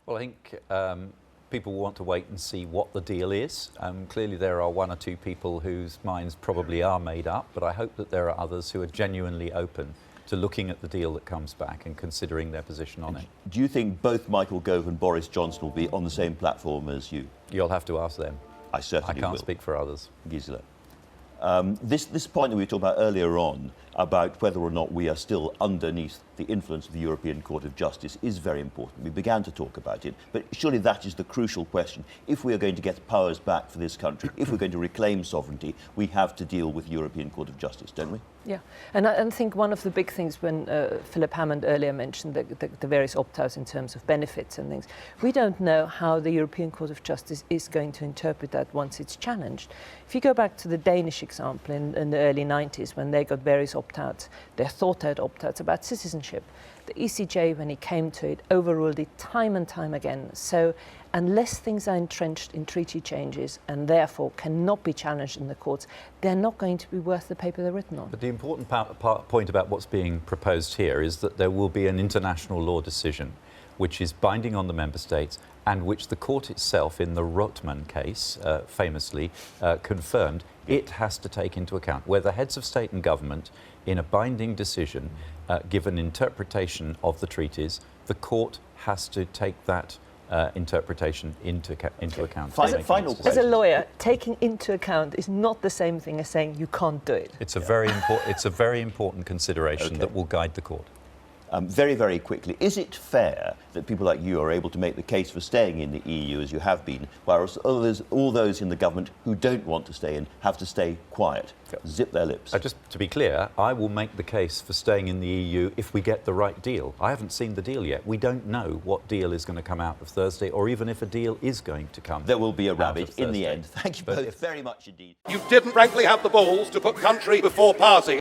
Well, I think people want to wait and see what the deal is. Clearly there are one or two people whose minds probably are made up, but I hope that there are others who are genuinely open to looking at the deal that comes back and considering their position on it. Do you think both Michael Gove and Boris Johnson will be on the same platform as you? You'll have to ask them. I certainly will. I can't speak for others. Gisela. This point that we talked about earlier on, about whether or not we are still underneath the influence of the European Court of Justice, is very important. We began to talk about it, but surely that is the crucial question. If we are going to get powers back for this country, if we're going to reclaim sovereignty, we have to deal with the European Court of Justice, don't we? Yeah, and I think one of the big things when Philip Hammond earlier mentioned the various opt-outs in terms of benefits and things, we don't know how the European Court of Justice is going to interpret that once it's challenged. If you go back to the Danish example in the early 90s when they got various opt-outs, they thought-out opt-outs about citizenship. The ECJ, when it came to it, overruled it time and time again. So unless things are entrenched in treaty changes and therefore cannot be challenged in the courts, they're not going to be worth the paper they're written on. But the important point about what's being proposed here is that there will be an international law decision which is binding on the member states and which the court itself in the Rotman case famously confirmed it has to take into account, where the heads of state and government in a binding decision give an interpretation of the treaties, the court has to take that interpretation into account. Final question. As a lawyer, taking into account is not the same thing as saying you can't do it. It's a very important consideration that will guide the court. Very, very quickly, is it fair that people like you are able to make the case for staying in the EU as you have been, whereas all those in the government who don't want to stay in have to stay quiet, zip their lips? Just to be clear, I will make the case for staying in the EU if we get the right deal. I haven't seen the deal yet. We don't know what deal is going to come out of Thursday, or even if a deal is going to come. There will be a rabbit in the end. Thank you both very much indeed. You didn't frankly have the balls to put country before party.